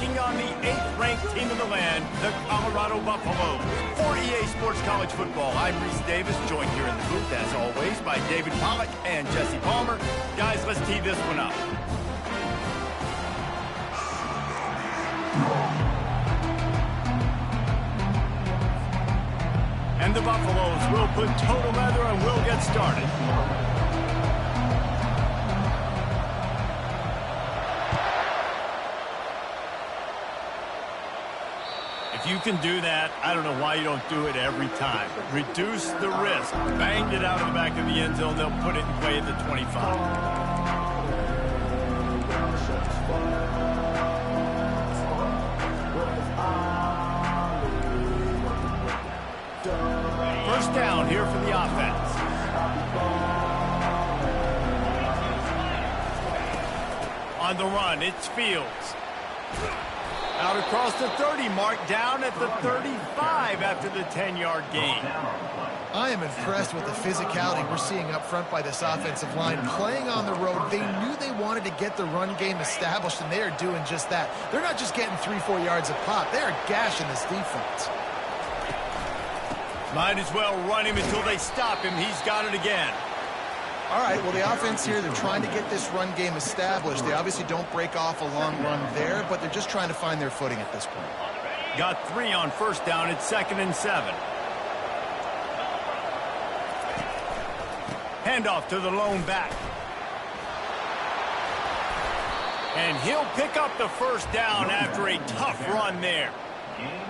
taking on the 8th-ranked team in the land, the Colorado Buffaloes. For EA Sports College Football, I'm Reese Davis, joined here in the booth, as always, by David Pollack and Jesse Palmer. Guys, let's tee this one up. And the Buffaloes will put toe together and will get started. If you can do that, I don't know why you don't do it every time. Reduce the risk. Banged it out of the back of the end zone. They'll put it in play at the 25. First down here for the offense. On the run, it's Fields. Out across the 30, marked down at the 35 after the 10-yard gain. I am impressed with the physicality we're seeing up front by this offensive line. Playing on the road, they knew they wanted to get the run game established, and they are doing just that. They're not just getting 3-4 yards a pop. They are gashing this defense. Might as well run him until they stop him. He's got it again. All right, well, the offense here, they're trying to get this run game established. They obviously don't break off a long run there, but they're just trying to find their footing at this point. Got 3 on first down. It's 2nd and 7. Handoff to the lone back. And he'll pick up the first down after a tough run there.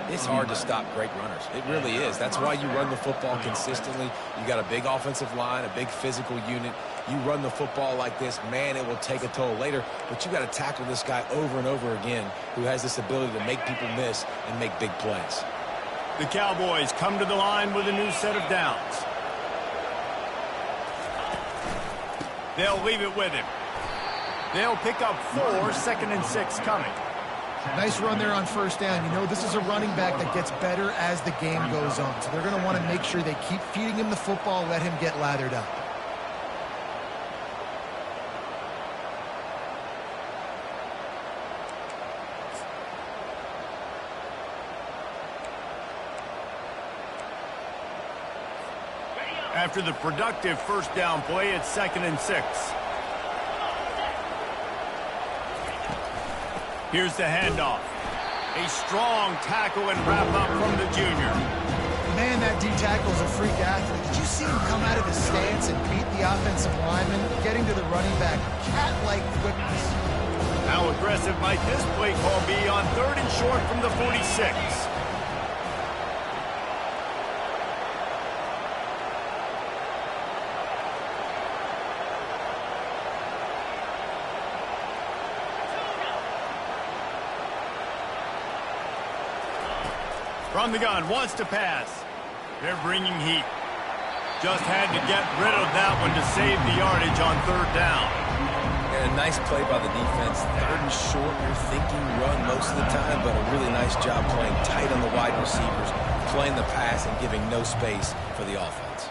It's hard to stop great runners. It really is. That's why you run the football consistently. You got a big offensive line, a big physical unit. You run the football like this, man, it will take a toll later. But you got to tackle this guy over and over again who has this ability to make people miss and make big plays. The Cowboys come to the line with a new set of downs. They'll leave it with him. They'll pick up 4, 2nd and 6 coming. Nice run there on first down. You know, this is a running back that gets better as the game goes on. So they're going to want to make sure they keep feeding him the football, let him get lathered up. After the productive first down play, it's 2nd and 6. Here's the handoff. A strong tackle and wrap up from the junior. Man, that D-tackle's a freak athlete. Did you see him come out of his stance and beat the offensive lineman, getting to the running back? Cat-like quickness. How aggressive might this play call be on 3rd and short from the 46? From the gun, wants to pass. They're bringing heat. Just had to get rid of that one to save the yardage on 3rd down. And a nice play by the defense. 3rd and short, you're thinking run most of the time, but a really nice job playing tight on the wide receivers, playing the pass and giving no space for the offense.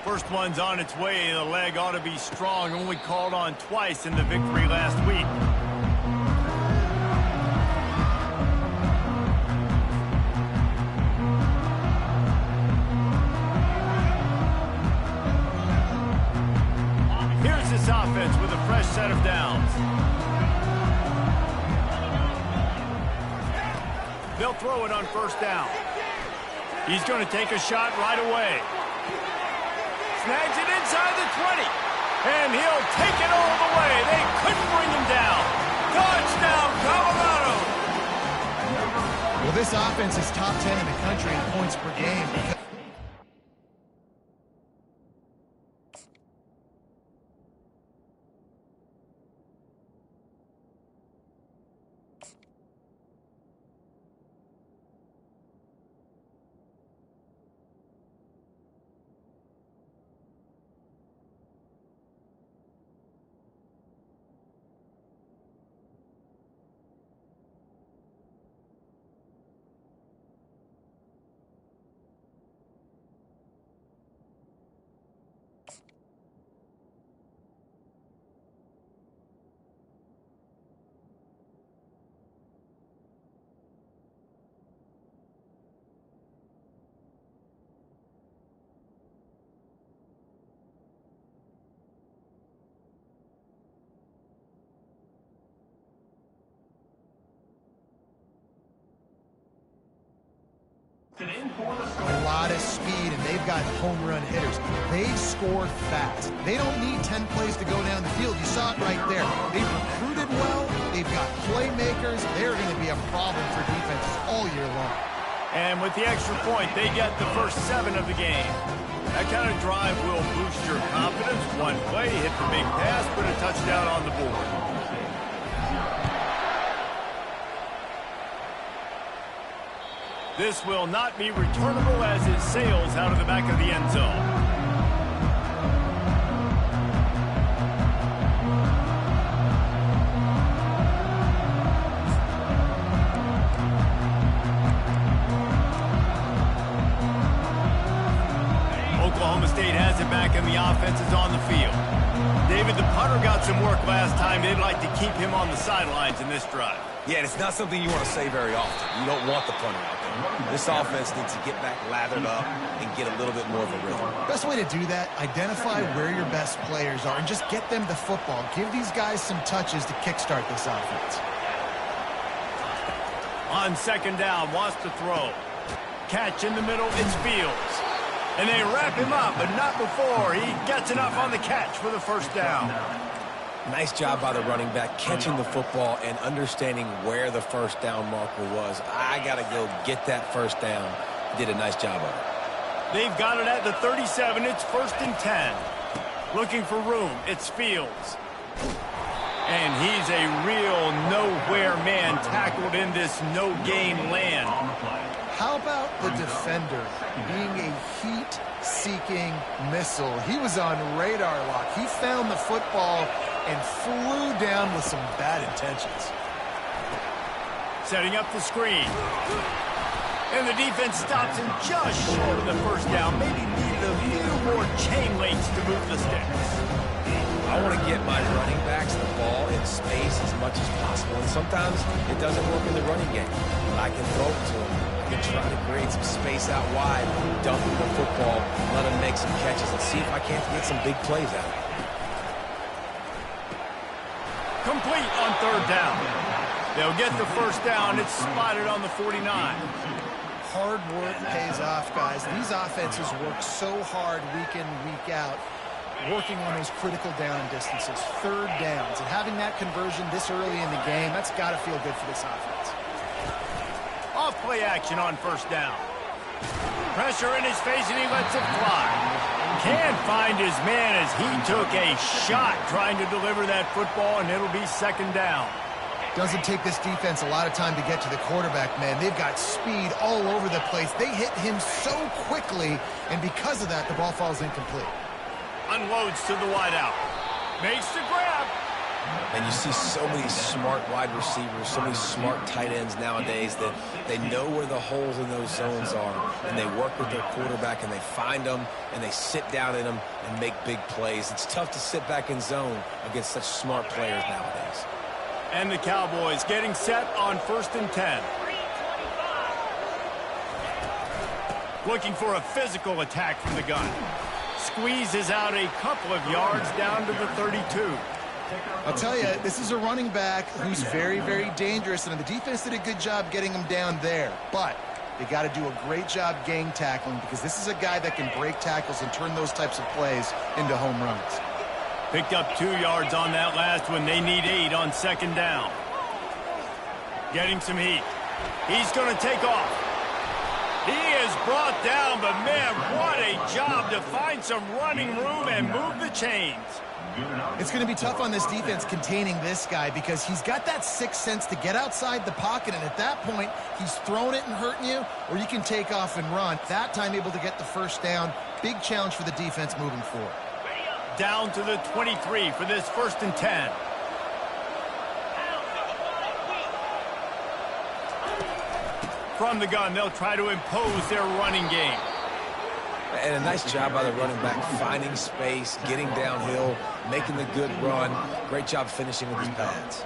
First one's on its way. The leg ought to be strong. Only called on twice in the victory last week. This offense with a fresh set of downs. They'll throw it on first down. He's going to take a shot right away. Snags it inside the 20. And he'll take it all the way. They couldn't bring him down. Touchdown, Colorado! Well, this offense is top 10 in the country in points per game. A lot of speed, and they've got home run hitters. They score fast. They don't need 10 plays to go down the field. You saw it right there. They've recruited well. They've got playmakers. They're going to be a problem for defenses all year long. And with the extra point, they get the first 7 of the game. That kind of drive will boost your confidence. One play, hit the big pass, put a touchdown on the board. This will not be returnable as it sails out of the back of the end zone. Oklahoma State has it back and the offense is on the field. David, the punter got some work last time. They'd like to keep him on the sidelines in this drive. Yeah, and it's not something you want to say very often. You don't want the punter out there. This offense needs to get back lathered up and get a little bit more of a rhythm. Best way to do that, identify where your best players are and just get them the football. Give these guys some touches to kickstart this offense. On second down, wants to throw. Catch in the middle, it's Fields. And they wrap him up, but not before he gets enough on the catch for the first down. Nice job by the running back, catching the football and understanding where the first down marker was. I got to go get that first down. He did a nice job of it. They've got it at the 37. It's 1st and 10. Looking for room. It's Fields. And he's a real nowhere man tackled in this no-game land. How about the defender being a heat-seeking missile? He was on radar lock. He found the football and flew down with some bad intentions. Setting up the screen. And the defense stops him just short of the first down. Maybe needed a few more chain links to move the sticks. I want to get my running backs the ball in space as much as possible. And sometimes it doesn't work in the running game. But I can throw it to them. I can try to create some space out wide, dump him the football, let him make some catches, and see if I can't get some big plays out of it. Complete on third down. They'll get the first down. It's spotted on the 49. Hard work pays off, guys. These offenses work so hard week in, week out, working on those critical down distances, third downs, and having that conversion this early in the game, that's got to feel good for this offense. Off play action on first down. Pressure in his face, and he lets it fly. Can't find his man as he took a shot trying to deliver that football, and it'll be second down. Doesn't take this defense a lot of time to get to the quarterback, man. They've got speed all over the place. They hit him so quickly, and because of that, the ball falls incomplete. Unloads to the wideout. Makes the grab. And you see so many smart wide receivers, so many smart tight ends nowadays that they know where the holes in those zones are, and they work with their quarterback, and they find them, and they sit down in them and make big plays. It's tough to sit back in zone against such smart players nowadays. And the Cowboys getting set on 1st and 10. Looking for a physical attack from the gun. Squeezes out a couple of yards down to the 32. I'll tell you, this is a running back who's very, very dangerous, and the defense did a good job getting him down there. But they got to do a great job gang tackling, because this is a guy that can break tackles and turn those types of plays into home runs. Picked up 2 yards on that last one. They need 8 on second down. Getting some heat. He's going to take off. He is brought down, but man, what a job to find some running room and move the chains. It's going to be tough on this defense containing this guy, because he's got that sixth sense to get outside the pocket, and at that point, he's throwing it and hurting you, or you can take off and run. That time able to get the first down. Big challenge for the defense moving forward. Down to the 23 for this 1st and 10. From the gun, they'll try to impose their running game. And a nice job by the running back, finding space, getting downhill, making the good run. Great job finishing with his pads.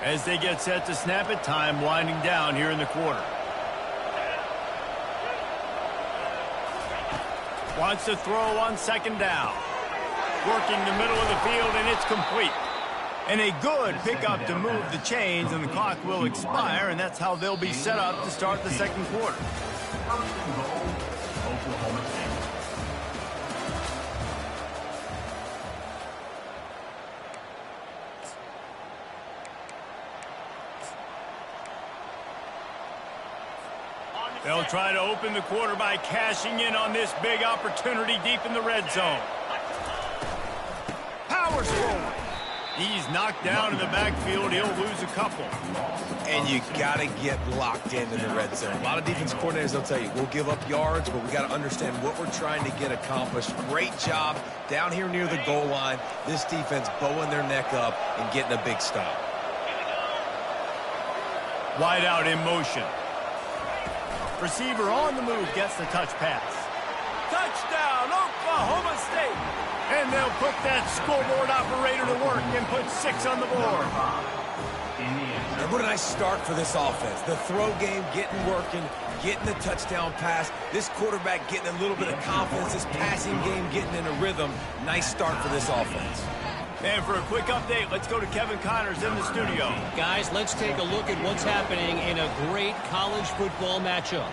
As they get set to snap it, time winding down here in the quarter. Wants to throw on second down. Working the middle of the field, and it's complete. And a good pickup to move the chains, and the clock will expire, and that's how they'll be set up to start the second quarter. They'll try to open the quarter by cashing in on this big opportunity deep in the red zone. Powers forward. He's knocked down in the backfield. He'll lose a couple. And you got to get locked into the red zone. A lot of defense coordinators, they'll tell you, we'll give up yards, but we got to understand what we're trying to get accomplished. Great job down here near the goal line. This defense bowing their neck up and getting a big stop. Wide out in motion. Receiver on the move gets the touch pass. Touchdown, Oklahoma State. And they'll put that scoreboard operator to work and put 6 on the board. And what a nice start for this offense. The throw game getting working, getting the touchdown pass. This quarterback getting a little bit of confidence. This passing game getting in a rhythm. Nice start for this offense. And for a quick update, let's go to Kevin Connors in the studio. Guys, let's take a look at what's happening in a great college football matchup.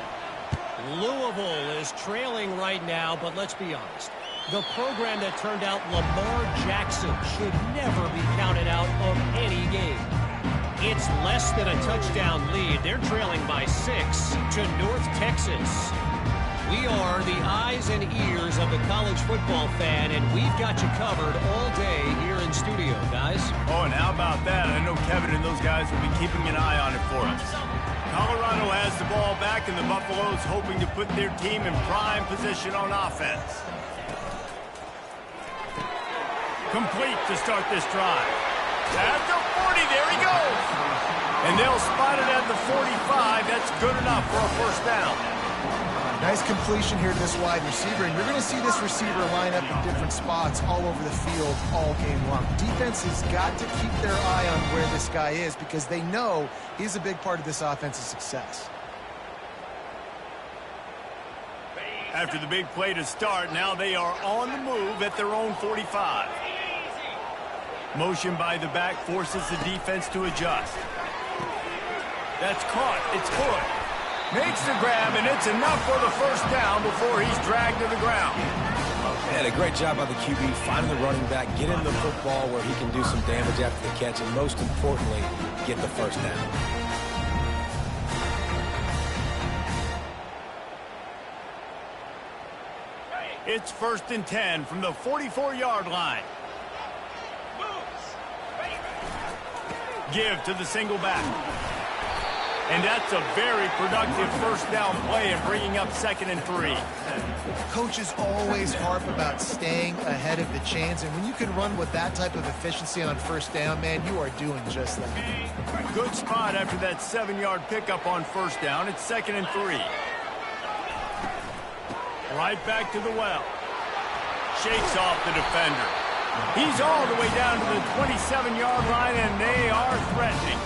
Louisville is trailing right now, but let's be honest. The program that turned out Lamar Jackson should never be counted out of any game. It's less than a touchdown lead. They're trailing by 6 to North Texas. We are the eyes and ears of the college football fan, and we've got you covered all day here in studio, guys. Oh, and how about that? I know Kevin and those guys will be keeping an eye on it for us. Colorado has the ball back, and the Buffaloes hoping to put their team in prime position on offense. Complete to start this drive. At the 40, there he goes. And they'll spot it at the 45. That's good enough for a first down. Nice completion here to this wide receiver, and you're going to see this receiver line up in different spots all over the field all game long. Defense has got to keep their eye on where this guy is because they know he's a big part of this offense's success. After the big play to start, now they are on the move at their own 45. Motion by the back forces the defense to adjust. That's caught. It's good. Makes the grab, and it's enough for the first down before he's dragged to the ground. And a great job by the QB finding the running back, get him the football where he can do some damage after the catch, and most importantly, get the first down. It's 1st and 10 from the 44-yard line. Give to the single back. And that's a very productive first down play and bringing up 2nd and 3. Coaches always harp about staying ahead of the chains, and when you can run with that type of efficiency on first down, man, you are doing just that. Good spot after that 7-yard pickup on first down. It's 2nd and 3. Right back to the well. Shakes off the defender. He's all the way down to the 27-yard line, and they are threatening.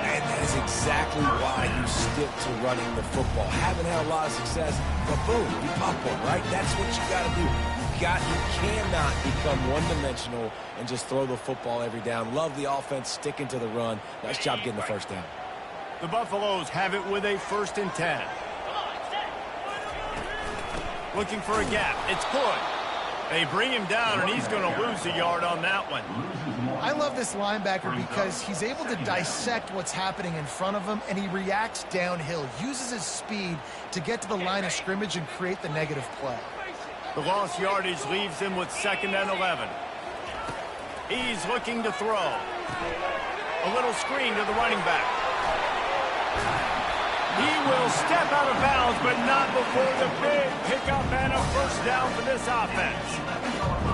And that is exactly why you stick to running the football. Haven't had a lot of success, but boom, you pop one, right? That's what you got to do. You cannot become one-dimensional and just throw the football every down. Love the offense, sticking to the run. Nice job getting the first down. The Buffaloes have it with a 1st and 10. Looking for a gap. It's good. They bring him down, and he's going to lose a yard on that one. I love this linebacker because he's able to dissect what's happening in front of him, and he reacts downhill, uses his speed to get to the line of scrimmage and create the negative play. The lost yardage leaves him with 2nd and 11. He's looking to throw. A little screen to the running back. He will step out of bounds, but not before the big pickup and a first down for this offense.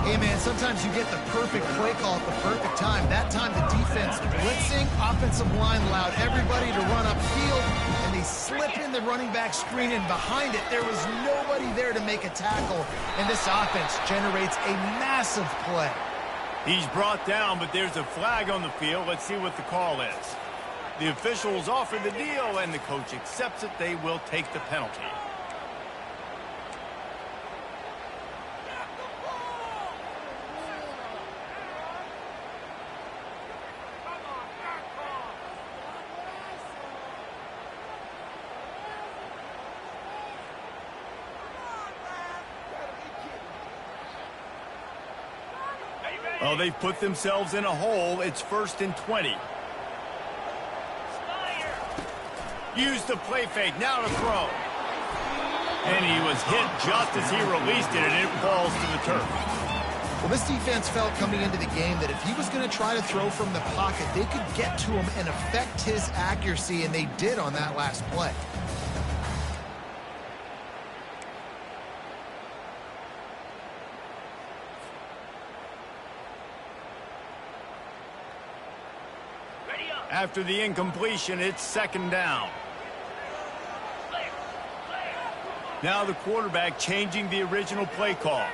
Hey, man, sometimes you get the perfect play call at the perfect time. That time the defense blitzing, offensive line allowed everybody to run upfield, and they slip in the running back screen, and behind it, there was nobody there to make a tackle, and this offense generates a massive play. He's brought down, but there's a flag on the field. Let's see what the call is. The officials offer the deal, and the coach accepts it. They will take the penalty. Well, they've put themselves in a hole. It's 1st and 20. Use the play fake. Now to throw. And he was hit just as he released it, and it falls to the turf. Well, this defense felt coming into the game that if he was going to try to throw from the pocket, they could get to him and affect his accuracy, and they did on that last play. After the incompletion, it's 2nd down. Now the quarterback changing the original play call.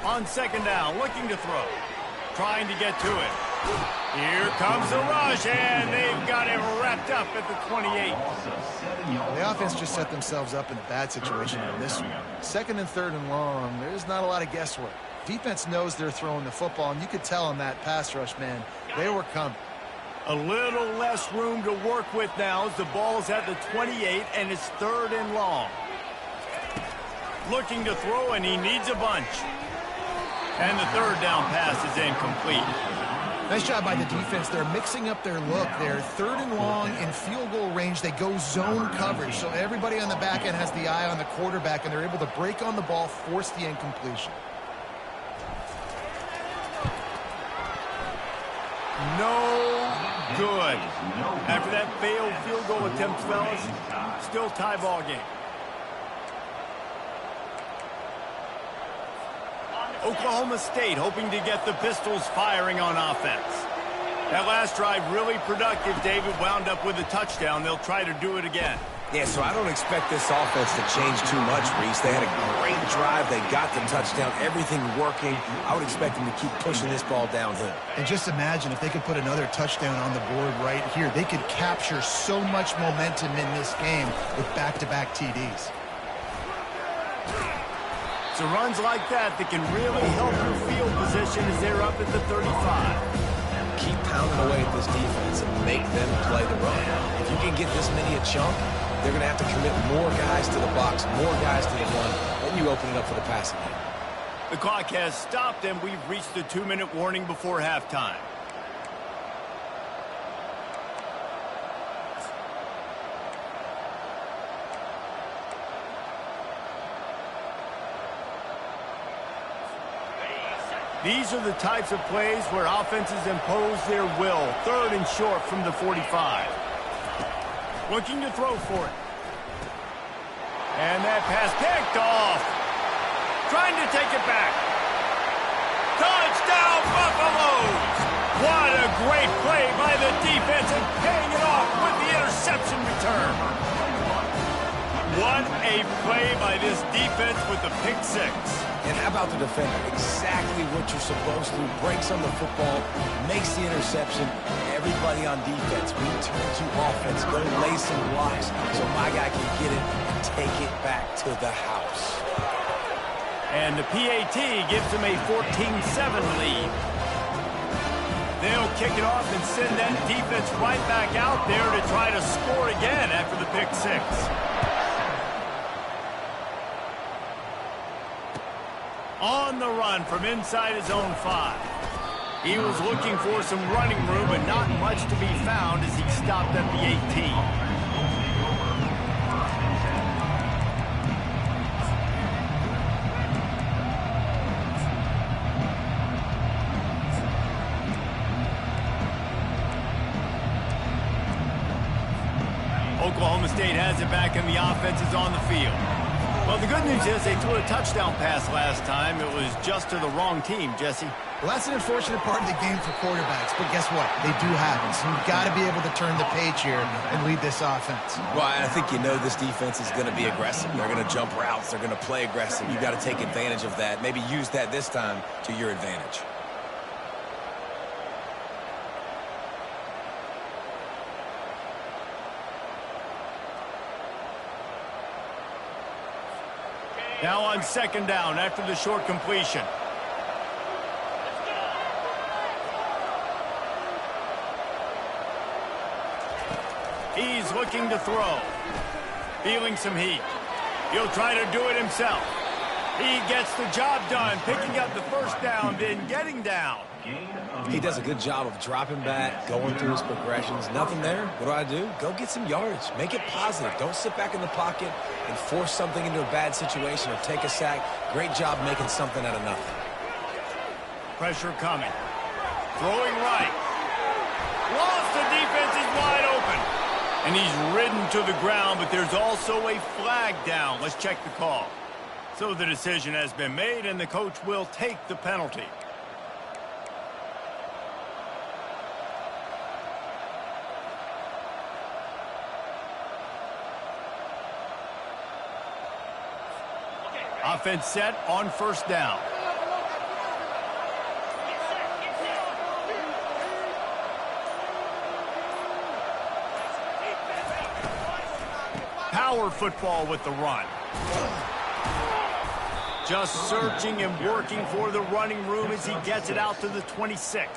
On 2nd down, looking to throw. Trying to get to it. Here comes the rush, and they've got him wrapped up at the 28. The offense just set themselves up in a bad situation on this one. 2nd and 3rd and long, there's not a lot of guesswork. Defense knows they're throwing the football, and you could tell on that pass rush, man, they were coming. A little less room to work with now as the ball's at the 28, and it's 3rd and long. Looking to throw, and he needs a bunch. And the 3rd down pass is incomplete. Nice job by the defense. They're mixing up their look. They're 3rd and long in field goal range. They go zone coverage, so everybody on the back end has the eye on the quarterback, and they're able to break on the ball, force the incompletion. No good. After that failed field goal attempt, fellas, still tie ball game. Oklahoma State hoping to get the Pistols firing on offense. That last drive really productive. David wound up with a touchdown. They'll try to do it again. Yeah, so I don't expect this offense to change too much, Reese. They had a great drive. They got the touchdown. Everything working. I would expect them to keep pushing this ball downhill. And just imagine if they could put another touchdown on the board right here. They could capture so much momentum in this game with back-to-back TDs. So runs like that can really help your field position as they're up at the 35. Keep pounding away at this defense and make them play the run. If you can get this many a chunk, they're going to have to commit more guys to the box, more guys to the run, then you open it up for the passing game. The clock has stopped, and we've reached the 2-minute warning before halftime. These are the types of plays where offenses impose their will. 3rd and short from the 45. Looking to throw for it. And that pass picked off. Trying to take it back. Touchdown, Buffaloes! What a great play by the defense and paying it off with the interception return. What a play by this defense with the pick six. And how about the defender? Exactly what you're supposed to. Breaks on the football, makes the interception. Everybody on defense, we turn to offense. Go lay some blocks so my guy can get it and take it back to the house. And the PAT gives them a 14-7 lead. They'll kick it off and send that defense right back out there to try to score again after the pick six. On the run from inside his own 5. He was looking for some running room, but not much to be found as he stopped at the 18. Oklahoma State has it back, and the offense is on the field. Well, the good news is they threw a touchdown pass last time. It was just to the wrong team, Jesse. Well, that's an unfortunate part of the game for quarterbacks, but guess what? They do happen, so you've got to be able to turn the page here and lead this offense. Well, I think you know this defense is going to be aggressive. They're going to jump routes. They're going to play aggressive. You've got to take advantage of that. Maybe use that this time to your advantage. Now on 2nd down after the short completion. He's looking to throw. Feeling some heat. He'll try to do it himself. He gets the job done, picking up the first down, then getting down. He does a good job of dropping back, going through his progressions. Nothing there. What do? Go get some yards. Make it positive. Don't sit back in the pocket and force something into a bad situation or take a sack. Great job making something out of nothing. Pressure coming. Throwing right. Lost, the defense is wide open. And he's ridden to the ground, but there's also a flag down. Let's check the call. So the decision has been made, and the coach will take the penalty. Offense set on first down. Power football with the run. Just searching and working for the running room as he gets it out to the 26.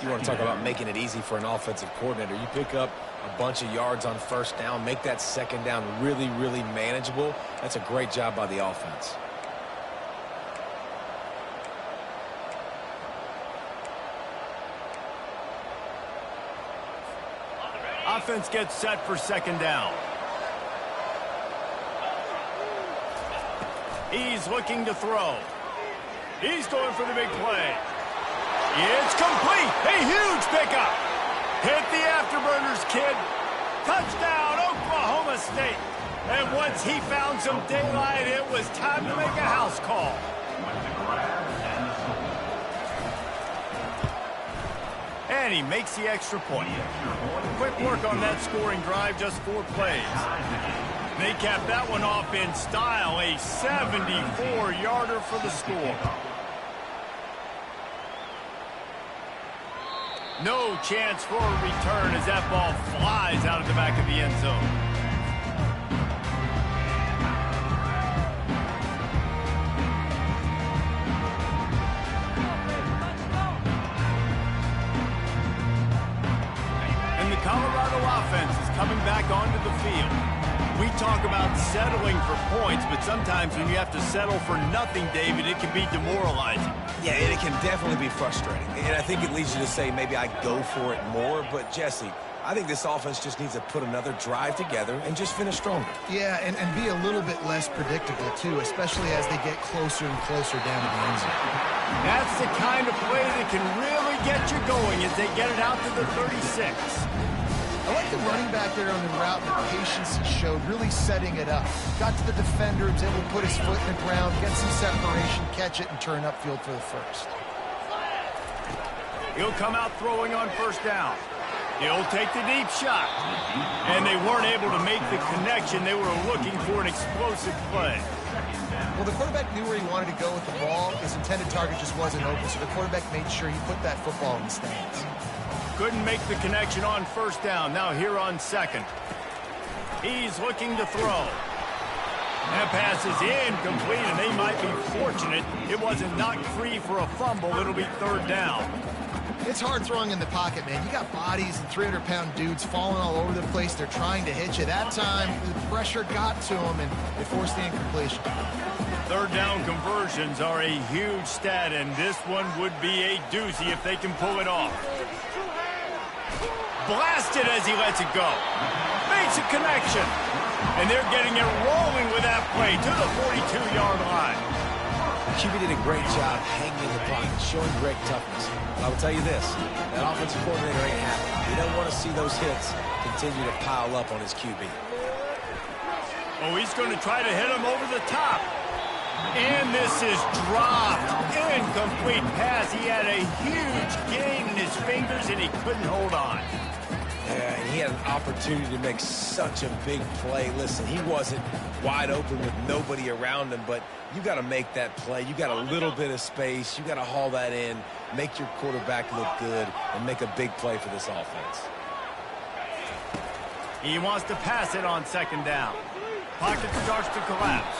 You want to talk about making it easy for an offensive coordinator. You pick up a bunch of yards on first down, make that second down really, really manageable. That's a great job by the offense. Offense gets set for second down. He's looking to throw. He's going for the big play. It's complete. A huge pickup. Hit the afterburners, kid. Touchdown, Oklahoma State. And once he found some daylight, it was time to make a house call. And he makes the extra point. Quick work on that scoring drive, just 4 plays. They capped that one off in style, a 74-yarder for the score. No chance for a return as that ball flies out of the back of the end zone. And the Colorado offense is coming back onto the field. We talk about settling for points, but sometimes when you have to settle for nothing, David, it can be demoralizing. Yeah, and it can definitely be frustrating. And I think it leads you to say maybe I go for it more. But, Jesse, I think this offense just needs to put another drive together and just finish stronger. Yeah, and be a little bit less predictable, too, especially as they get closer and closer down to the end zone. That's the kind of play that can really get you going as they get it out to the 36. I like the running back there on the route and the patience he showed, really setting it up. Got to the defender, was able to put his foot in the ground, get some separation, catch it, and turn upfield for the first. He'll come out throwing on first down. He'll take the deep shot. And they weren't able to make the connection. They were looking for an explosive play. Well, the quarterback knew where he wanted to go with the ball. His intended target just wasn't open, so the quarterback made sure he put that football in the stands. Couldn't make the connection on first down. Now here on second. He's looking to throw. That pass is incomplete, and they might be fortunate it wasn't knocked free for a fumble. It'll be third down. It's hard throwing in the pocket, man. You got bodies and 300-pound dudes falling all over the place. They're trying to hit you. That time, the pressure got to them, and they forced the incompletion. Third down conversions are a huge stat, and this one would be a doozy if they can pull it off. Blasted as he lets it go. Makes a connection. And they're getting it rolling with that play to the 42-yard line. QB did a great job hanging in the pocket, showing great toughness. But I will tell you this, that offensive coordinator ain't happy. He don't want to see those hits continue to pile up on his QB. Oh, he's going to try to hit him over the top. And this is dropped. Incomplete pass. He had a huge gain in his fingers, and he couldn't hold on. Yeah, and he had an opportunity to make such a big play. Listen, he wasn't wide open with nobody around him, but you got to make that play. You got a little bit of space. You got to haul that in, make your quarterback look good, and make a big play for this offense. He wants to pass it on second down. Pocket starts to collapse.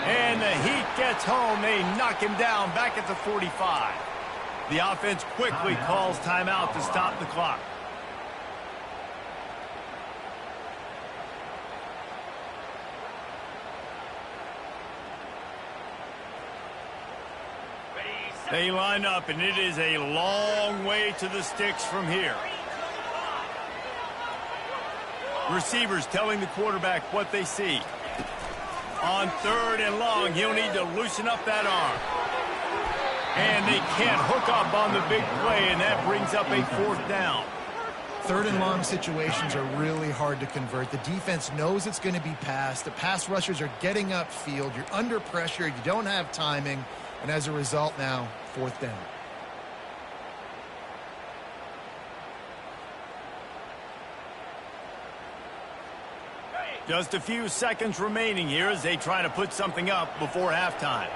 And the heat gets home. They knock him down back at the 45. The offense quickly calls timeout to stop the clock. They line up, and it is a long way to the sticks from here. Receivers telling the quarterback what they see. On 3rd and long, he'll need to loosen up that arm. And they can't hook up on the big play, and that brings up a 4th down. 3rd and long situations are really hard to convert. The defense knows it's going to be passed. The pass rushers are getting upfield. You're under pressure. You don't have timing. And as a result now, 4th down. Just a few seconds remaining here as they try to put something up before halftime.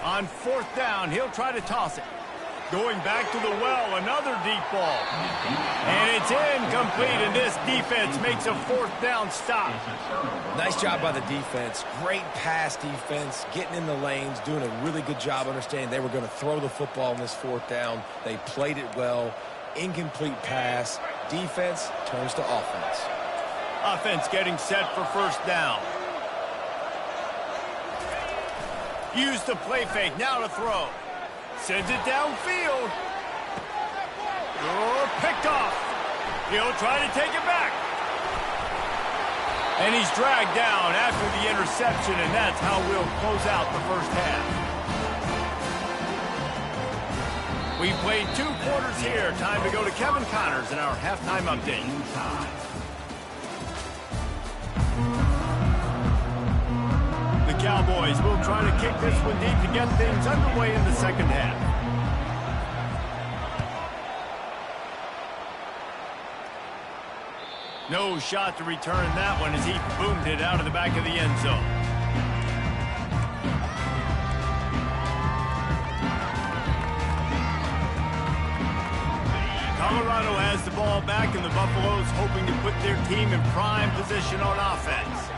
On 4th down, he'll try to toss it. Going back to the well, another deep ball. And it's incomplete, and this defense makes a 4th down stop. Nice job by the defense. Great pass defense, getting in the lanes, doing a really good job understanding they were going to throw the football in this 4th down. They played it well. Incomplete pass. Defense turns to offense. Offense getting set for 1st down. Use the play fake. Now to throw. Sends it downfield. Oh, picked off. He'll try to take it back. And he's dragged down after the interception, and that's how we'll close out the 1st half. We've played 2 quarters here. Time to go to Kevin Connors in our halftime update. The Cowboys will try to kick this one deep to get things underway in the 2nd half. No shot to return that one as he boomed it out of the back of the end zone. Colorado has the ball back, and the Buffaloes hoping to put their team in prime position on offense.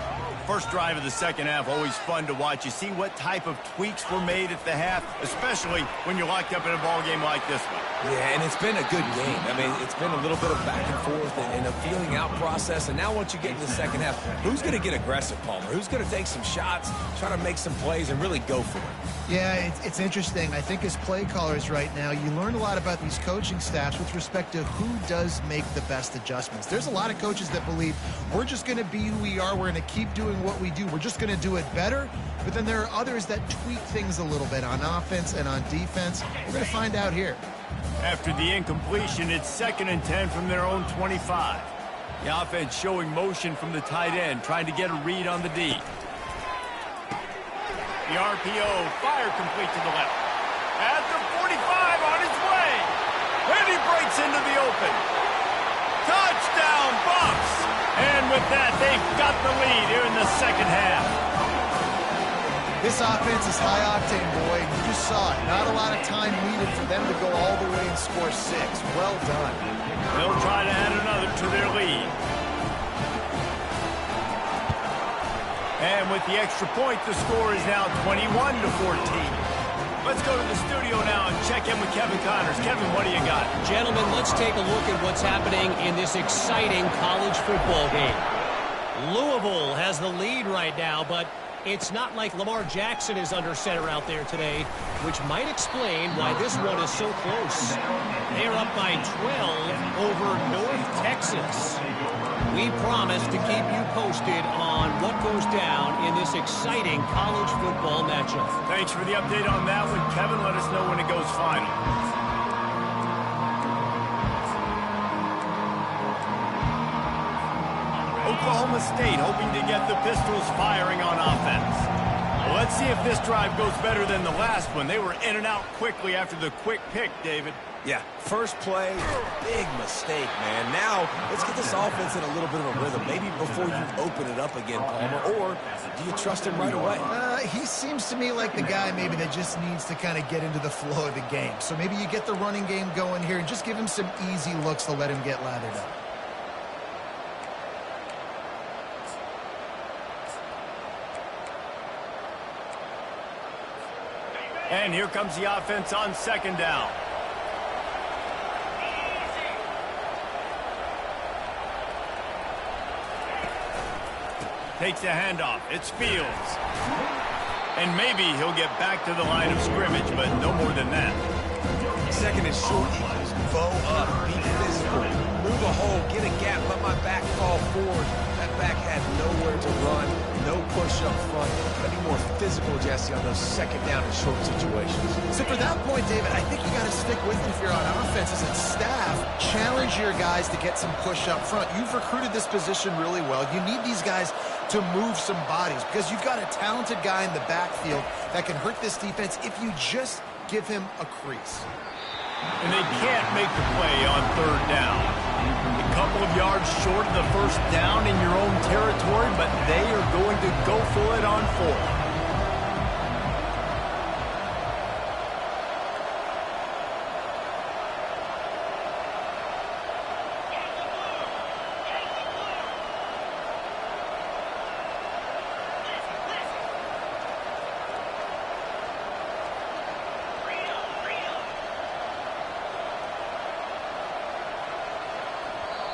First drive of the 2nd half, always fun to watch. You see what type of tweaks were made at the half, especially when you're locked up in a ball game like this one. Yeah, and it's been a good game. I mean, it's been a little bit of back and forth and a feeling out process. And now once you get into the 2nd half, who's going to get aggressive, Palmer? Who's going to take some shots, try to make some plays, and really go for it? Yeah, it's interesting. I think as play callers right now, you learn a lot about these coaching staffs with respect to who does make the best adjustments. There's a lot of coaches that believe we're just going to be who we are. We're going to keep doing what we do. We're just going to do it better. But then there are others that tweak things a little bit on offense and on defense. We're going to find out here. After the incompletion, it's 2nd and 10 from their own 25. The offense showing motion from the tight end, trying to get a read on the D. The RPO, fire complete to the left. At the 45, on his way. And he breaks into the open. Touchdown, Bucs! And with that, they've got the lead here in the 2nd half. This offense is high-octane, boy. You just saw it. Not a lot of time needed for them to go all the way and score 6. Well done. They'll try to add another to their lead. And with the extra point, the score is now 21-14. Let's go to the studio now and check in with Kevin Connors. Kevin, what do you got? Gentlemen, let's take a look at what's happening in this exciting college football game. Louisville has the lead right now, but it's not like Lamar Jackson is under center out there today, which might explain why this one is so close. They're up by 12 over North Texas. We promise to keep you posted on what goes down in this exciting college football matchup. Thanks for the update on that one, Kevin. Let us know when it goes final. Oklahoma State hoping to get the Pistols firing on offense. Well, let's see if this drive goes better than the last one. They were in and out quickly after the quick pick, David. Yeah, first play, big mistake, man. Now, let's get this offense in a little bit of a rhythm. Maybe before you open it up again, Palmer, or do you trust him right away? He seems to me like the guy maybe that just needs to kind of get into the flow of the game. So maybe you get the running game going here and just give him some easy looks to let him get lathered up. And here comes the offense on 2nd down. Takes the handoff. It's Fields. And maybe he'll get back to the line of scrimmage, but no more than that. Second and short, Eagles. Bow up. Be physical. Move a hole. Get a gap. Let my back fall forward. That back had nowhere to run. No push up front. Gotta be more physical, Jesse, on those second down and short situations. So for that point, David, I think you got to stick with it if you're on offense as a staff. Challenge your guys to get some push up front. You've recruited this position really well. You need these guys to move some bodies because you've got a talented guy in the backfield that can hurt this defense if you just give him a crease. And they can't make the play on third down. A couple of yards short of the first down in your own territory, but they are going to go for it on fourth.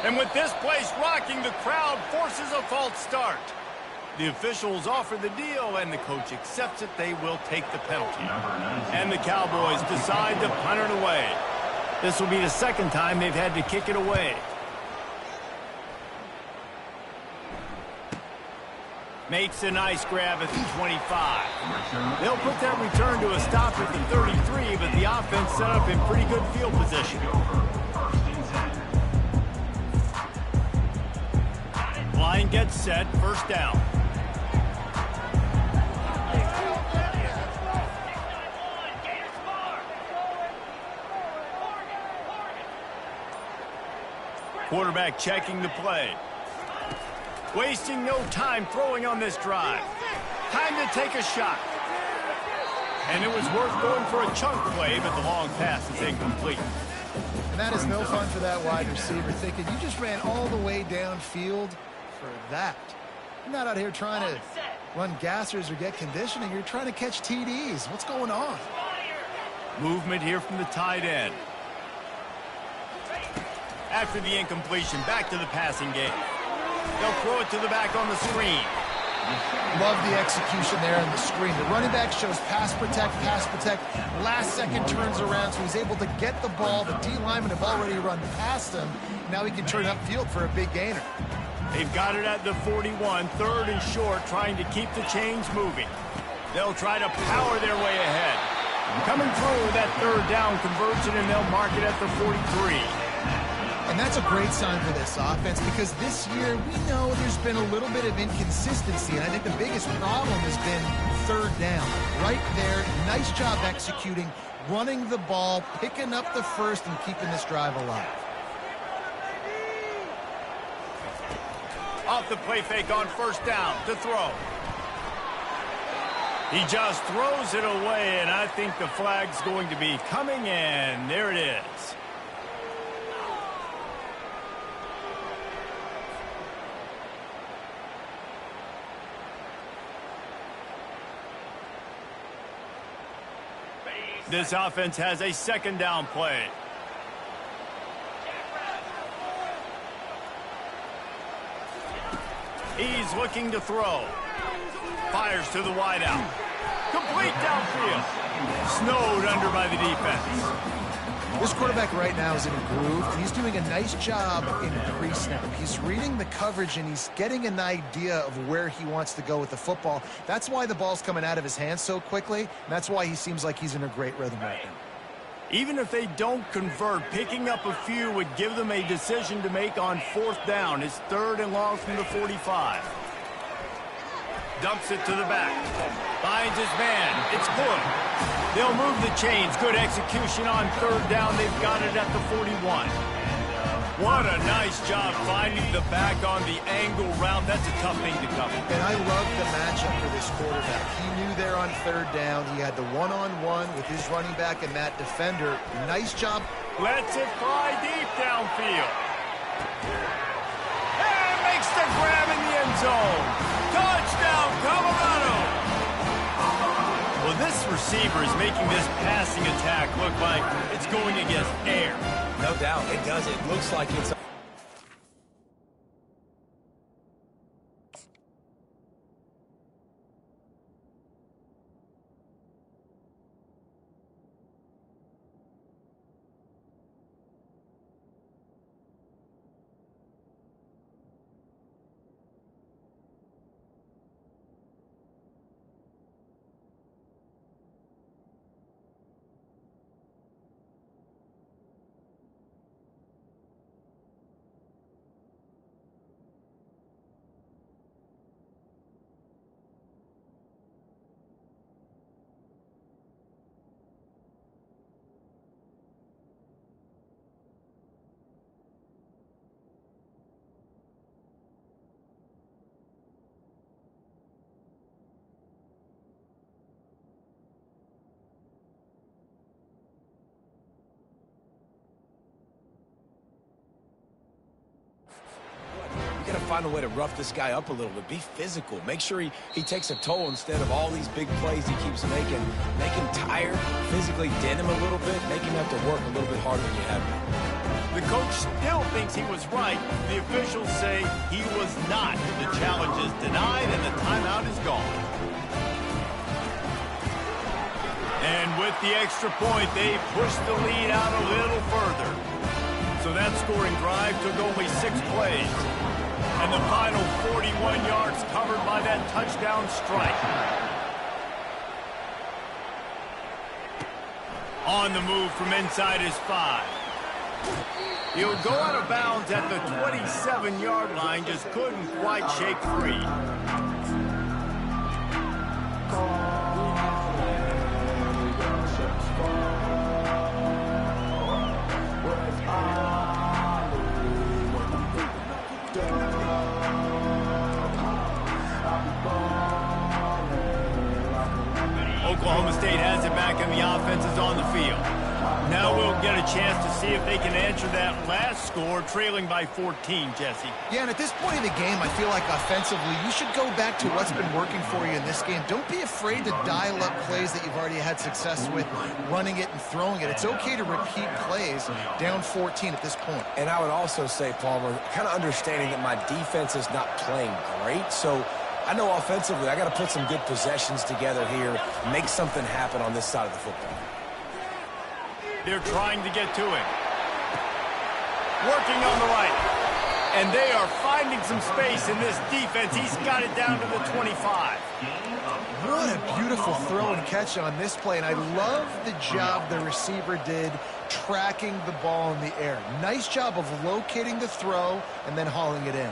And with this place rocking, the crowd forces a false start. The officials offer the deal, and the coach accepts it. They will take the penalty. And the Cowboys decide to punt it away. This will be the second time they've had to kick it away. Makes a nice grab at the 25. They'll put that return to a stop at the 33, but the offense set up in pretty good field position. Line gets set, first down. Quarterback checking the play. Wasting no time throwing on this drive. Time to take a shot. And it was worth going for a chunk play, but the long pass is incomplete. And that is no fun for that wide receiver, thinking you just ran all the way downfield for that. You're not out here trying to run gassers or get conditioning. You're trying to catch TDs. What's going on? Movement here from the tight end. After the incompletion, back to the passing game. They'll throw it to the back on the screen. Love the execution there on the screen. The running back shows pass protect, pass protect. Last second turns around, so he's able to get the ball. The D linemen have already run past him. Now he can turn upfield for a big gainer. They've got it at the 41, third and short, trying to keep the chains moving. They'll try to power their way ahead. Coming through with that third down conversion, and they'll mark it at the 43. And that's a great sign for this offense because this year we know there's been a little bit of inconsistency, and I think the biggest problem has been third down. Right there, nice job executing, running the ball, picking up the first, and keeping this drive alive. Off the play fake on first down to throw. He just throws it away, and I think the flag's going to be coming in. There it is. This offense has a second down play. He's looking to throw. Fires to the wideout. Complete downfield. Snowed under by the defense. This quarterback right now is in a groove, and he's doing a nice job in pre-snap. He's reading the coverage, and he's getting an idea of where he wants to go with the football. That's why the ball's coming out of his hands so quickly, and that's why he seems like he's in a great rhythm right now. Even if they don't convert, picking up a few would give them a decision to make on fourth down. It's third and long from the 45. Dumps it to the back. Finds his man. It's good. They'll move the chains. Good execution on third down. They've got it at the 41. What a nice job finding the back on the angle route. That's a tough thing to cover. And I love the matchup for this quarterback. He knew there on third down. He had the one-on-one with his running back and that defender. Nice job. Lets it fly deep downfield. And makes the grab in the end zone. Touchdown, Colorado. Well, this receiver is making this passing attack look like it's going against air. No doubt, it does. It looks like it's... find a way to rough this guy up a little bit. Be physical. Make sure he takes a toll instead of all these big plays he keeps making. Make him tired, physically dent him a little bit, make him have to work a little bit harder than you have been. The coach still thinks he was right. The officials say he was not. The challenge is denied, and the timeout is gone. And with the extra point, they pushed the lead out a little further. So that scoring drive took only 6 plays. And the final 41 yards covered by that touchdown strike. On the move from inside his 5. He'll go out of bounds at the 27-yard line, just couldn't quite shake free. Oklahoma State has it back, and the offense is on the field. Now we'll get a chance to see if they can answer that last score, trailing by 14, Jesse. Yeah, and at this point in the game, I feel like offensively, you should go back to what's been working for you in this game. Don't be afraid to dial up plays that you've already had success with, running it and throwing it. It's okay to repeat plays down 14 at this point. And I would also say, Palmer, kind of understanding that my defense is not playing great, so I know offensively I got to put some good possessions together here, make something happen on this side of the football. They're trying to get to him. Working on the right. And they are finding some space in this defense. He's got it down to the 25. What a beautiful throw and catch on this play. And I love the job the receiver did tracking the ball in the air. Nice job of locating the throw and then hauling it in.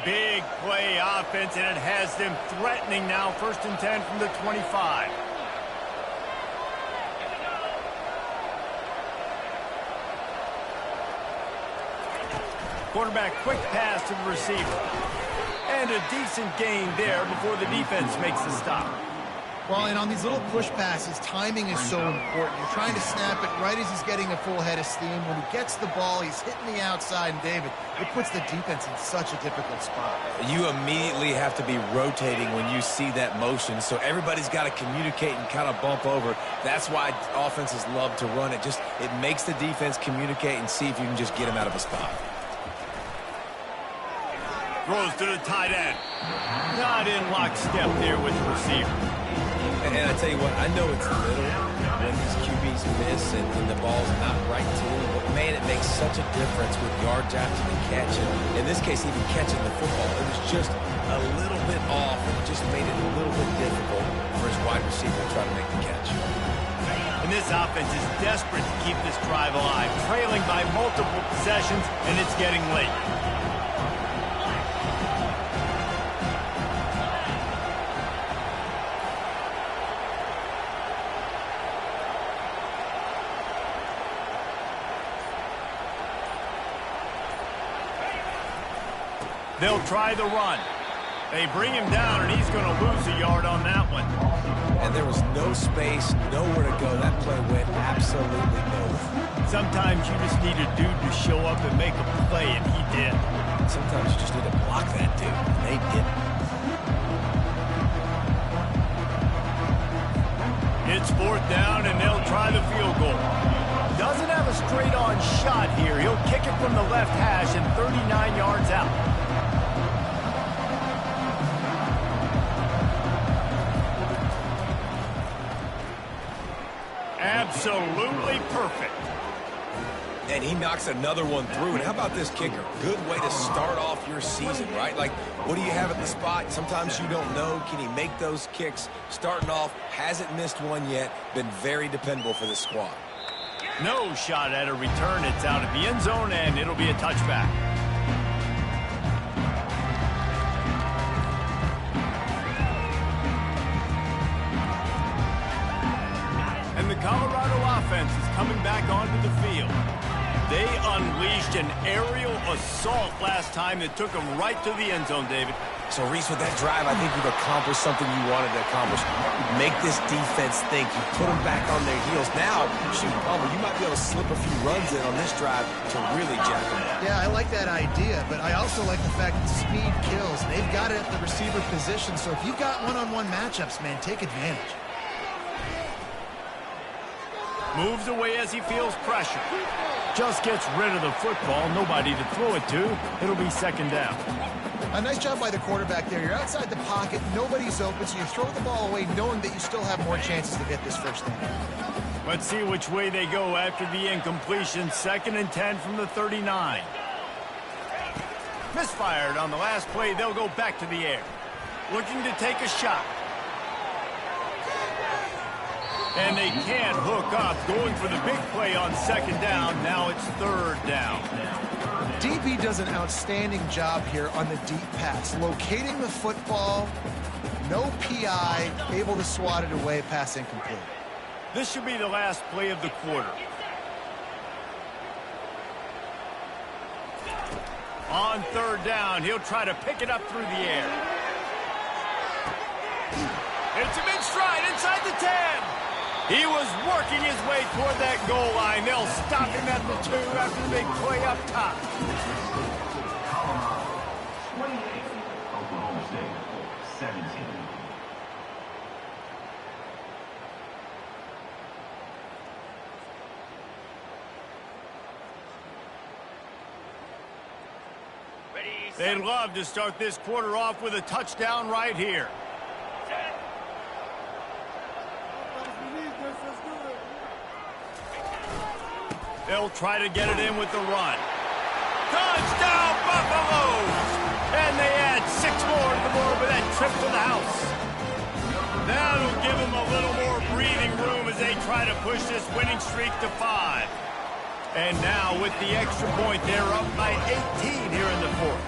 Big play offense, and it has them threatening now. 1st and 10 from the 25. Quarterback quick pass to the receiver. And a decent gain there before the defense makes the stop. Well, and on these little push passes, timing is so important. You're trying to snap it right as he's getting a full head of steam. When he gets the ball, he's hitting the outside, and David, it puts the defense in such a difficult spot. You immediately have to be rotating when you see that motion, so everybody's got to communicate and kind of bump over. That's why offenses love to run it. It makes the defense communicate and see if you can just get him out of a spot. Throws to the tight end. Not in lockstep there with the receiver. And I tell you what, I know it's little when these QBs miss and the ball's not right to them, but man, it makes such a difference with yards after the catch. And in this case, even catching the football, it was just a little bit off and just made it a little bit difficult for his wide receiver to try to make the catch. And this offense is desperate to keep this drive alive, trailing by multiple possessions, and it's getting late. They'll try the run. They bring him down, and he's going to lose a yard on that one. And there was no space, nowhere to go. That play went absolutely nowhere. Sometimes you just need a dude to show up and make a play, and he did. Sometimes you just need to block that dude, and they didn't. It's 4th down, and they'll try the field goal. Doesn't have a straight-on shot here. He'll kick it from the left hash and 39 yards out. Absolutely perfect. And he knocks another one through. And how about this kicker? Good way to start off your season, right? Like, what do you have at the spot? Sometimes you don't know. Can he make those kicks? Starting off, hasn't missed one yet. Been very dependable for this squad. No shot at a return. It's out of the end zone, and it'll be a touchback. And the Colorado offense is coming back onto the field. They unleashed an aerial assault last time that took them right to the end zone, David. So, Reese, with that drive, I think you've accomplished something you wanted to accomplish. Make this defense think. You put them back on their heels. Now, shoot, Palmer, you might be able to slip a few runs in on this drive to really jack them up. Yeah, I like that idea, but I also like the fact that speed kills. They've got it at the receiver position, so if you've got one-on-one matchups, man, take advantage. Moves away as he feels pressure. Just gets rid of the football. Nobody to throw it to. It'll be second down. A nice job by the quarterback there. You're outside the pocket. Nobody's open, so you throw the ball away knowing that you still have more chances to get this first down. Let's see which way they go after the incompletion. 2nd and 10 from the 39. Misfired on the last play. They'll go back to the air. Looking to take a shot. And they can't hook up. Going for the big play on 2nd down. Now it's 3rd down. DB does an outstanding job here on the deep pass. Locating the football, no PI, able to swat it away, pass incomplete. This should be the last play of the quarter. On 3rd down, he'll try to pick it up through the air. It's him in stride inside the 10. He was working his way toward that goal line. They'll stop him at the 2 after the big play up top. Oklahoma State, 17. They'd love to start this quarter off with a touchdown right here. They'll try to get it in with the run. Touchdown, Buffaloes! And they add 6 more to the board with that trip to the house. That'll give them a little more breathing room as they try to push this winning streak to 5. And now with the extra point, they're up by 18 here in the 4th.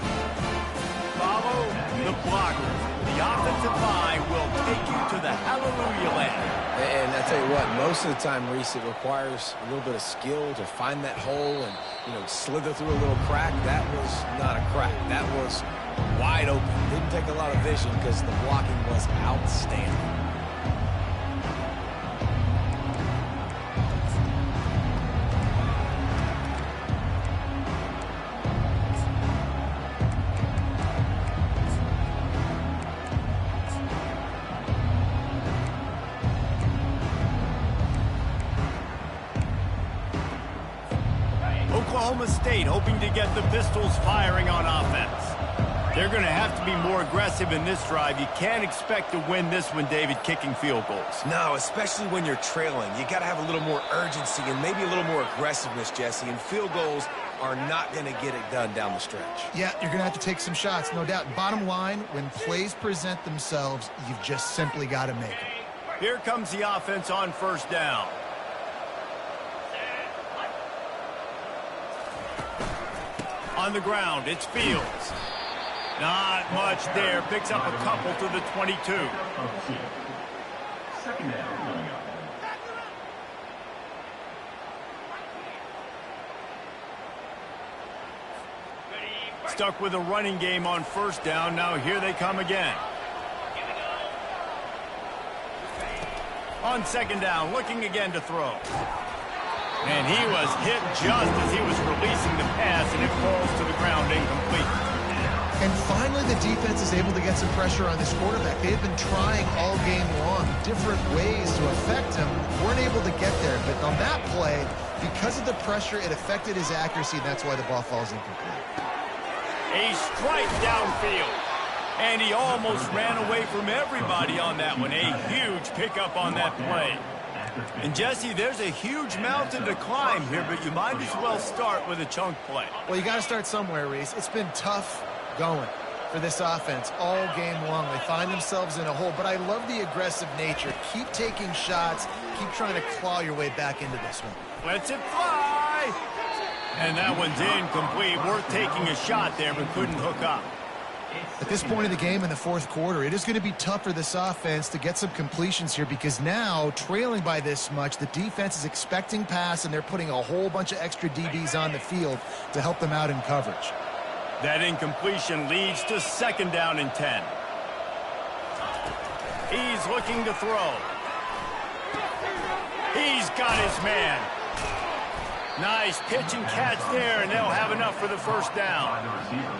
Follow the blocker. The offensive line will take you to the hallelujah land. And I tell you what, most of the time, Reese, it requires a little bit of skill to find that hole and, slither through a little crack. That was not a crack. That was wide open. Didn't take a lot of vision because the blocking was outstanding. Oklahoma State hoping to get the Pistols firing on offense. They're going to have to be more aggressive in this drive. You can't expect to win this one, David, kicking field goals. No, especially when you're trailing. You got to have a little more urgency and maybe a little more aggressiveness, Jesse. And field goals are not going to get it done down the stretch. Yeah, you're going to have to take some shots, no doubt. Bottom line, when plays present themselves, you've just simply got to make them. Here comes the offense on 1st down. On the ground, it's Fields. Not much there. Picks up a couple to the 22. 2nd down coming up. Stuck with a running game on 1st down. Now here they come again. On 2nd down, looking again to throw. And he was hit just as he was releasing the pass, and it falls to the ground incomplete. And finally, the defense is able to get some pressure on this quarterback. They've been trying all game long different ways to affect him. Weren't able to get there. But on that play, because of the pressure, it affected his accuracy, and that's why the ball falls incomplete. A strike downfield. And he almost ran away from everybody on that one. A huge pickup on that play. And, Jesse, there's a huge mountain to climb here, but you might as well start with a chunk play. Well, you got to start somewhere, Reese. It's been tough going for this offense all game long. They find themselves in a hole, but I love the aggressive nature. Keep taking shots. Keep trying to claw your way back into this one. Lets it fly. And that one's incomplete. Worth taking a shot there, but couldn't hook up. At this point of the game in the 4th quarter, it is going to be tough for this offense to get some completions here because now, trailing by this much, the defense is expecting pass, and they're putting a whole bunch of extra DBs on the field to help them out in coverage. That incompletion leads to 2nd down and 10. He's looking to throw. He's got his man. Nice pitch and catch there, and they'll have enough for the 1st down.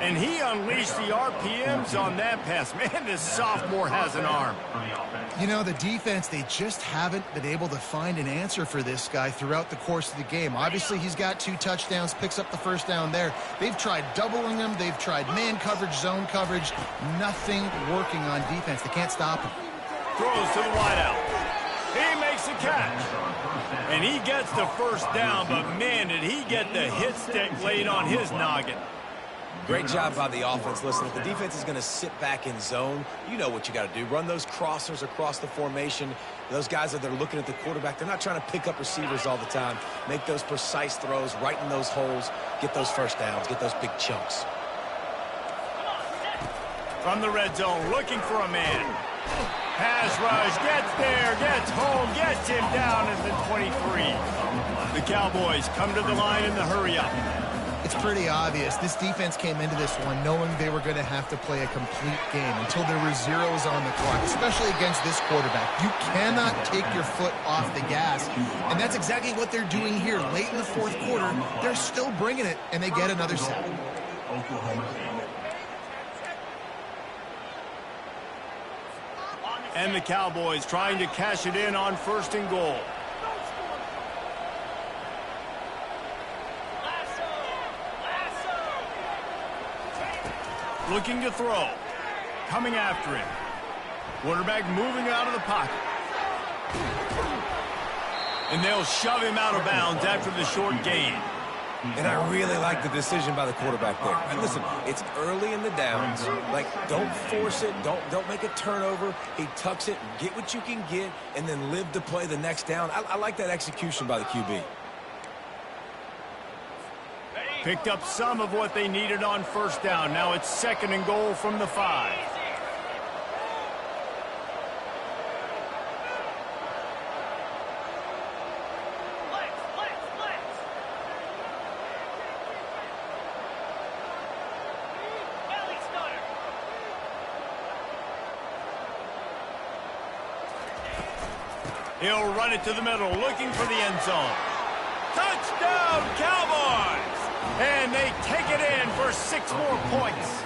And he unleashed the RPMs on that pass. Man, this sophomore has an arm. You know, the defense, they just haven't been able to find an answer for this guy throughout the course of the game. Obviously, he's got 2 touchdowns, picks up the 1st down there. They've tried doubling him. They've tried man coverage, zone coverage. Nothing working on defense. They can't stop him. Throws to the wideout. He makes a catch. And he gets the 1st down, but man, did he get the hit stick laid on his noggin. Great job by the offense. Listen, if the defense is going to sit back in zone, you know what you got to do. Run those crossers across the formation. Those guys that are looking at the quarterback, they're not trying to pick up receivers all the time. Make those precise throws, right in those holes, get those 1st downs, get those big chunks. From the red zone, looking for a man. Pass rush, gets there, gets home, gets him down at the 23. The Cowboys come to the line in the hurry-up. It's pretty obvious. This defense came into this one knowing they were going to have to play a complete game until there were zeros on the clock, especially against this quarterback. You cannot take your foot off the gas, and that's exactly what they're doing here. Late in the 4th quarter, they're still bringing it, and they get another sack. And the Cowboys trying to cash it in on 1st and goal. Looking to throw. Coming after him. Quarterback moving out of the pocket. And they'll shove him out of bounds after the short gain. And I really like the decision by the quarterback there. And listen, it's early in the downs. Like, don't force it. Don't make a turnover. He tucks it, get what you can get, and then live to play the next down. I like that execution by the QB. Picked up some of what they needed on 1st down. Now it's 2nd and goal from the 5. He'll run it to the middle, looking for the end zone. Touchdown, Cowboys! And they take it in for 6 more points.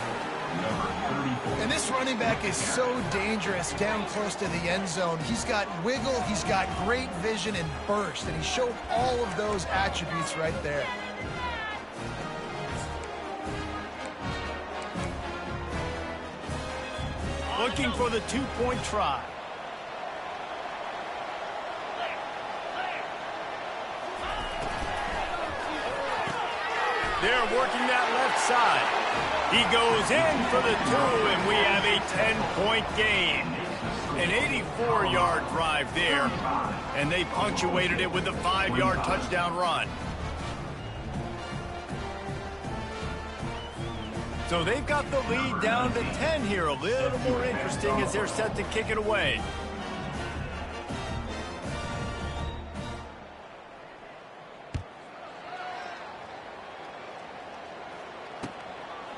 And this running back is so dangerous down close to the end zone. He's got wiggle, he's got great vision and burst, and he showed all of those attributes right there. Looking for the 2-point try. They're working that left side. He goes in for the 2, and we have a 10-point game. An 84-yard drive there, and they punctuated it with a 5-yard touchdown run. So they've got the lead down to 10 here. A little more interesting as they're set to kick it away.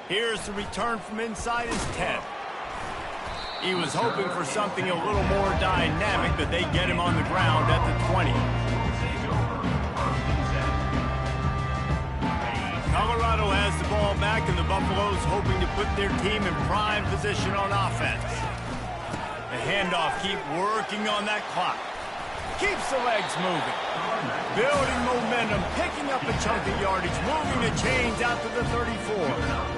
Here's the return from inside his 10. He was hoping for something a little more dynamic, but they get him on the ground at the 20. Colorado has the ball back, and the Buffaloes hoping to put their team in prime position on offense. The handoff, keep working on that clock. Keeps the legs moving. Building momentum, picking up a chunk of yardage, moving the chains out to the 34.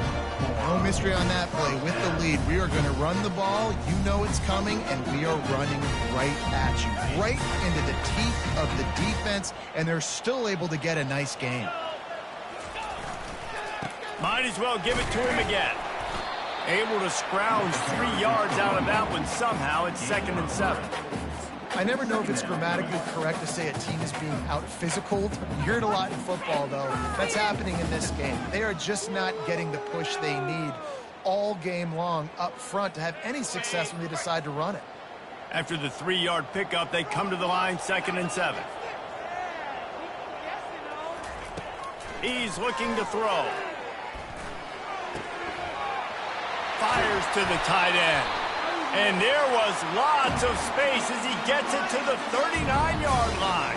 No mystery on that play. With the lead, we are going to run the ball. You know it's coming, and we are running right at you. Right into the teeth of the defense, and they're still able to get a nice game. Might as well give it to him again. Able to scrounge 3 yards out of that one somehow. It's 2nd and 7. I never know if it's grammatically correct to say a team is being out-physicaled. You hear it a lot in football, though. That's happening in this game. They are just not getting the push they need all game long up front to have any success when they decide to run it. After the 3-yard pickup, they come to the line, 2nd and 7. He's looking to throw. to the tight end. And there was lots of space as he gets it to the 39-yard line.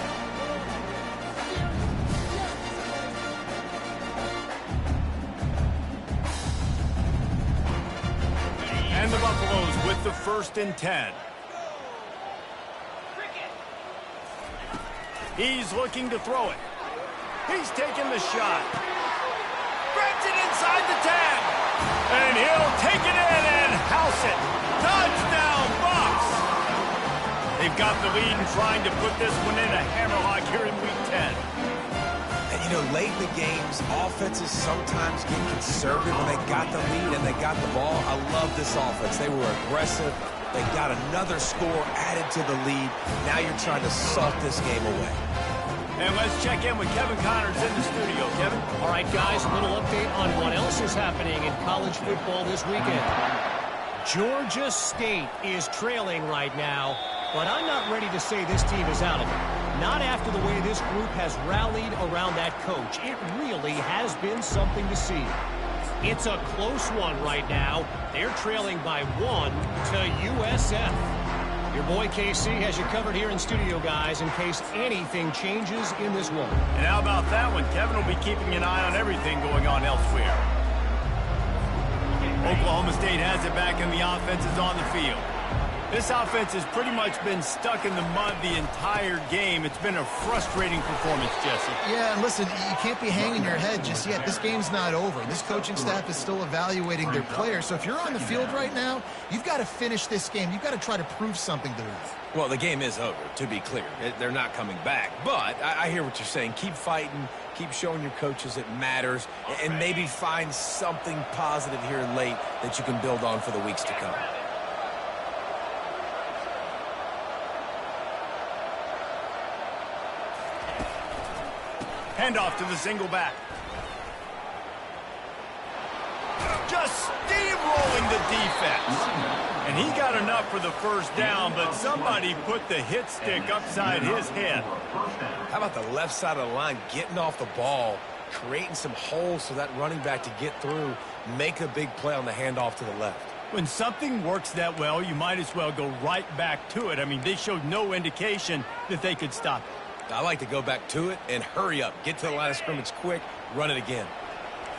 And the Buffaloes with the 1st and 10. He's looking to throw it. He's taking the shot. Grabs it inside the 10. And he'll take it in and house it. Touchdown, Bucs! They've got the lead and trying to put this one in a hammerlock here in Week 10. And, you know, late in the games, offenses sometimes get conservative when they got the lead and they got the ball. I love this offense. They were aggressive. They got another score added to the lead. Now you're trying to salt this game away. And let's check in with Kevin Connors in the studio. Kevin? All right, guys, a little update on what else is happening in college football this weekend. Georgia State is trailing right now, but I'm not ready to say this team is out of it. Not after the way this group has rallied around that coach. It really has been something to see. It's a close one right now. They're trailing by 1 to USF. Your boy KC has you covered here in studio, guys, in case anything changes in this one. And how about that one? Kevin will be keeping an eye on everything going on elsewhere. Oklahoma State has it back and the offense is on the field. This offense has pretty much been stuck in the mud the entire game. It's been a frustrating performance, Jesse. Yeah, and listen, you can't be hanging your head just yet. This game's not over. This coaching staff is still evaluating their players. So if you're on the field right now, you've got to finish this game. You've got to try to prove something to them. Well, the game is over, to be clear. They're not coming back. But I hear what you're saying. Keep fighting. Keep showing your coaches it matters. And maybe find something positive here late that you can build on for the weeks to come. Handoff to the single back. Just steamrolling the defense. And he got enough for the 1st down, but somebody put the hit stick upside his head. How about the left side of the line getting off the ball, creating some holes for that running back to get through, make a big play on the handoff to the left. When something works that well, you might as well go right back to it. I mean, they showed no indication that they could stop it. I like to go back to it and hurry up. Get to the line of scrimmage quick, run it again.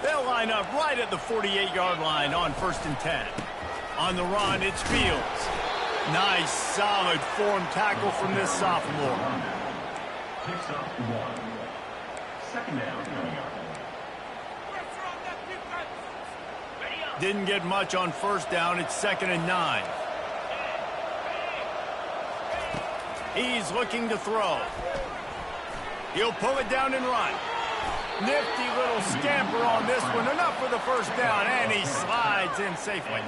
They'll line up right at the 48-yard line on 1st and 10. On the run, it's Fields. Nice, solid form tackle from this sophomore. Picks up 1. 2nd down coming up. Didn't get much on 1st down. It's 2nd and 9. He's looking to throw. He'll pull it down and run. Nifty little scamper on this one. Enough for the 1st down, and he slides in safely.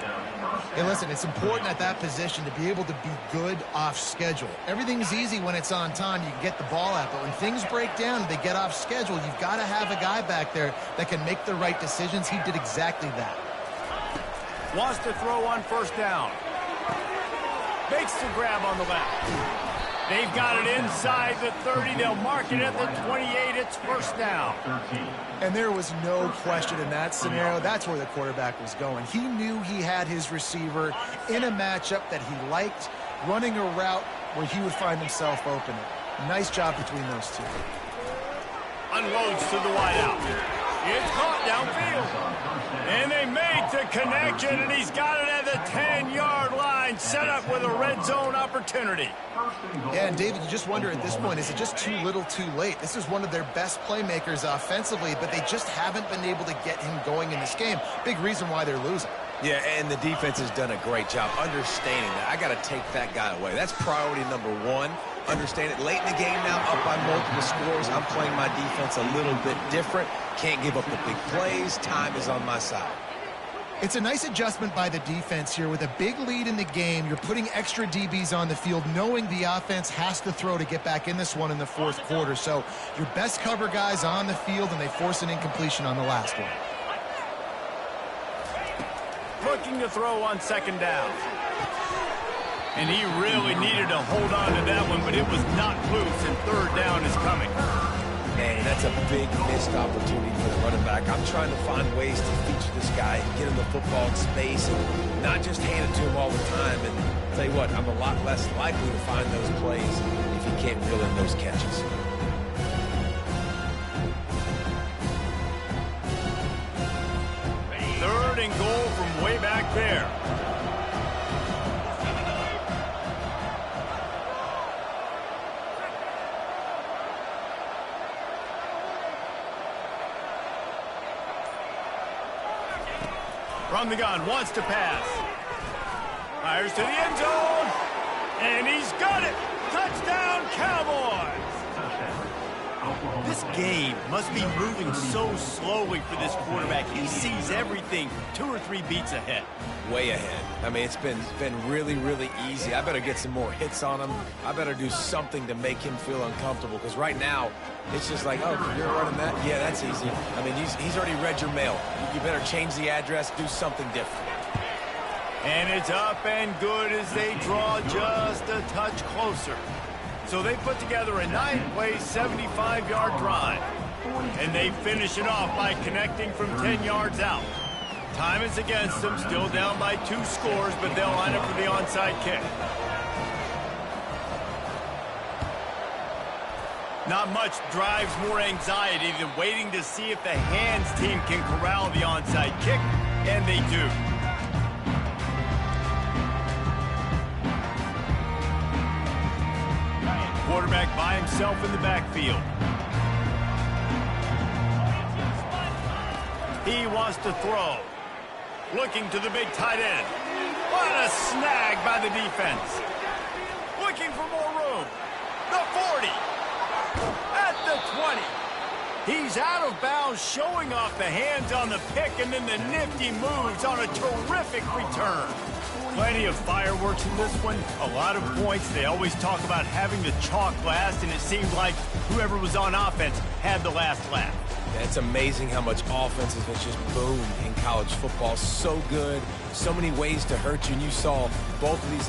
Hey, listen, it's important at that position to be able to be good off schedule. Everything's easy when it's on time. You can get the ball out, but when things break down and they get off schedule, you've got to have a guy back there that can make the right decisions. He did exactly that. Wants to throw on 1st down. Makes the grab on the left. They've got it inside the 30. They'll mark it at the 28. It's 1st down. And there was no question in that scenario. That's where the quarterback was going. He knew he had his receiver in a matchup that he liked, running a route where he would find himself open. Nice job between those two. Unloads to the wideout. It's caught downfield. And they made the connection, and he's got it at the 10-yard line, set up with a red zone opportunity. Yeah, and David, you just wonder at this point, is it just too little too late? This is one of their best playmakers offensively, but they just haven't been able to get him going in this game. Big reason why they're losing. Yeah, and the defense has done a great job understanding that. I got to take that guy away. That's priority number 1. Understand it. Late in the game now, up by multiple scores. I'm playing my defense a little bit different. Can't give up the big plays. Time is on my side. It's a nice adjustment by the defense here. With a big lead in the game, you're putting extra DBs on the field, knowing the offense has to throw to get back in this one in the 4th quarter. So your best cover guys on the field, and they force an incompletion on the last one. Looking to throw on 2nd down. And he really needed to hold on to that one, but it was not loose, and 3rd down is coming. Man, that's a big missed opportunity for the running back. I'm trying to find ways to feature this guy and get him the football in space and not just hand it to him all the time. And I'll tell you what, I'm a lot less likely to find those plays if you can't reel in those catches. Third and goal from way back there. From the gun, wants to pass. Fires to the end zone. And he's got it. Touchdown, Cowboys. This game must be moving so slowly for this quarterback. He sees everything 2 or 3 beats ahead. Way ahead. I mean, it's been really, really easy. I better get some more hits on him. I better do something to make him feel uncomfortable, because right now, it's just like, oh, you're running that? Yeah, that's easy. I mean, he's already read your mail. You better change the address, do something different. And it's up and good as they draw just a touch closer. So they put together a 9-play, 75-yard drive. And they finish it off by connecting from 10 yards out. Time is against them, still down by 2 scores, but they'll line up for the onside kick. Not much drives more anxiety than waiting to see if the hands team can corral the onside kick, and they do. Quarterback by himself in the backfield. He wants to throw. Looking to the big tight end. What a snag by the defense. Looking for more room. The 40. At the 20. He's out of bounds, showing off the hands on the pick, and then the nifty moves on a terrific return. Plenty of fireworks in this one. A lot of points. They always talk about having the chalk last, and it seemed like whoever was on offense had the last laugh. It's amazing how much offense has just boomed in college football. So good. So many ways to hurt you, and you saw both of these